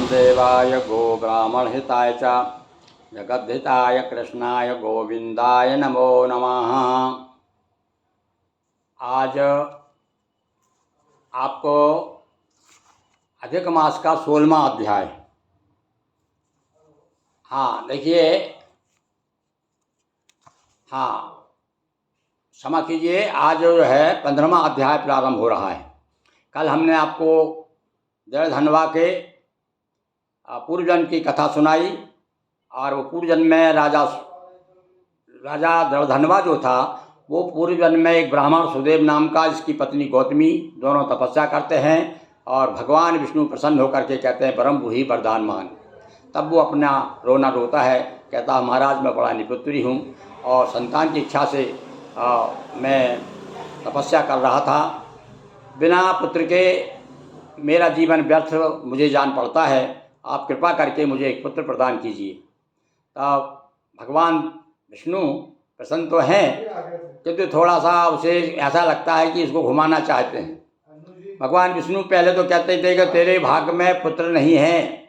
वासुदेवाय गो ब्राह्मणहिताय च जगद्धिताय कृष्णाय गोविंदाय नमो नमः। आज आपको अधिक मास का 16वां अध्याय। हाँ देखिए, हाँ क्षमा कीजिए, आज जो है 15वां अध्याय प्रारंभ हो रहा है। कल हमने आपको जड़धनवा के पूर्व जन्म की कथा सुनाई और वो पूर्व जन्म में राजा जड़धनवा जो था वो पूर्व जन्म में एक ब्राह्मण सुदेव नाम का, इसकी पत्नी गौतमी, दोनों तपस्या करते हैं और भगवान विष्णु प्रसन्न होकर के कहते हैं परम बुढ़ी वरदान मान। तब वो अपना रोना रोता है, कहता महाराज मैं बड़ा निपुत्री हूँ और संतान की इच्छा से मैं तपस्या कर रहा था, बिना पुत्र के मेरा जीवन व्यर्थ मुझे जान पड़ता है, आप कृपा करके मुझे एक पुत्र प्रदान कीजिए। तब भगवान विष्णु प्रसन्न तो हैं किंतु थोड़ा सा उसे ऐसा लगता है कि इसको घुमाना चाहते हैं। भगवान विष्णु पहले तो कहते थे कि तेरे भाग्य में पुत्र नहीं है,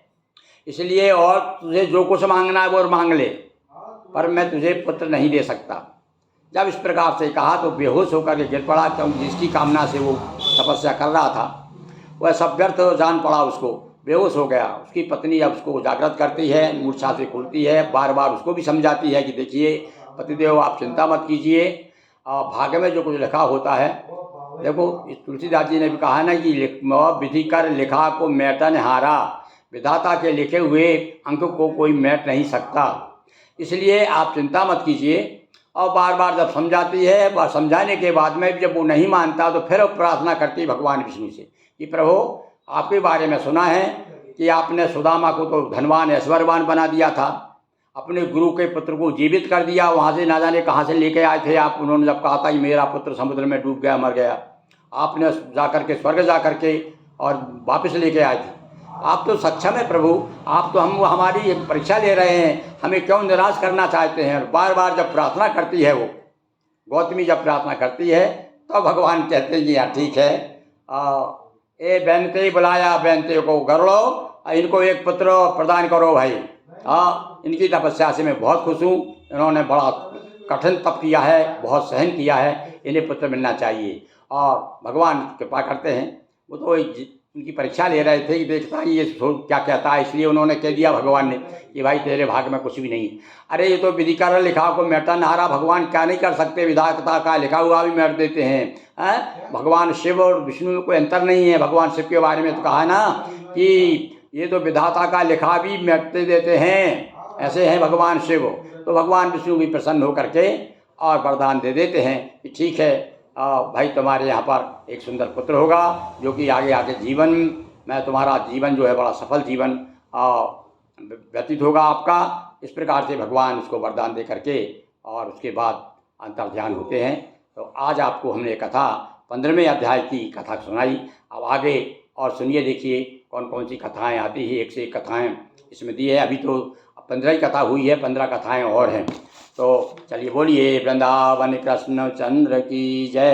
इसलिए और तुझे जो कुछ मांगना है वो मांग ले, पर मैं तुझे पुत्र नहीं दे सकता। जब इस प्रकार से कहा तो बेहोश होकर के गिर पड़ा, क्योंकि जिसकी कामना से वो तपस्या कर रहा था वह सब व्यर्थ जान पड़ा, उसको बेहोश हो गया। उसकी पत्नी अब उसको जागृत करती है, मूर्छा से खुलती है, बार बार उसको भी समझाती है कि देखिए पतिदेव आप चिंता मत कीजिए, भाग्य में जो कुछ लिखा होता है। देखो इस तुलसीदास जी ने भी कहा ना कि विधि कर लिखा को मैटन हारा, विधाता के लिखे हुए अंक को कोई मैट नहीं सकता, इसलिए आप चिंता मत कीजिए। और बार बार जब समझाती है, समझाने के बाद में जब वो नहीं मानता तो फिर प्रार्थना करती भगवान विष्णु से कि प्रभु आपके बारे में सुना है कि आपने सुदामा को तो धनवान ऐश्वर्यवान बना दिया था, अपने गुरु के पुत्र को जीवित कर दिया, वहाँ से ना जाने कहाँ से लेके आए थे आप। उन्होंने जब कहा था कि मेरा पुत्र समुद्र में डूब गया, मर गया, आपने जाकर के स्वर्ग जा कर के और वापस लेके आए थे। आप तो सक्षम है प्रभु, आप तो हमारी परीक्षा ले रहे हैं, हमें क्यों निराश करना चाहते हैं। और बार बार जब प्रार्थना करती है वो गौतमी, जब प्रार्थना करती है तो भगवान कहते हैं कि हाँ ठीक है, ए बेनते बुलाया बेनते को कर लो, इनको एक पुत्र प्रदान करो भाई। इनकी तपस्या से मैं बहुत खुश हूँ, इन्होंने बड़ा कठिन तप किया है, बहुत सहन किया है, इन्हें पुत्र मिलना चाहिए। और भगवान कृपा करते हैं। वो तो उनकी परीक्षा ले रहे थे कि देखता है ये क्या कहता है, इसलिए उन्होंने कह दिया भगवान ने कि भाई तेरे भाग्य में कुछ भी नहीं। अरे ये तो विधि कर लिखा को मेटा नहारा, भगवान क्या नहीं कर सकते, विधाता का लिखा हुआ भी मेट देते हैं। भगवान शिव और विष्णु में कोई अंतर नहीं है। भगवान शिव के बारे में तो कहा है ना कि ये तो विधाता का लिखा भी मेटते देते हैं, ऐसे हैं भगवान शिव। तो भगवान विष्णु भी प्रसन्न होकर के और वरदान दे देते हैं कि ठीक है भाई तुम्हारे यहाँ पर एक सुंदर पुत्र होगा, जो कि आगे आगे जीवन में तुम्हारा जीवन जो है बड़ा सफल जीवन व्यतीत होगा आपका। इस प्रकार से भगवान उसको वरदान दे करके और उसके बाद अंतर्ध्यान होते हैं। तो आज आपको हमने कथा 15वें अध्याय की कथा सुनाई। अब आगे और सुनिए, देखिए कौन कौन सी कथाएँ आती है। एक से एक कथाएँ इसमें दी है। अभी तो 15 ही कथा हुई है, 15 कथाएँ और हैं। तो चलिए बोलिए वृंदावन कृष्ण चंद्र की जय।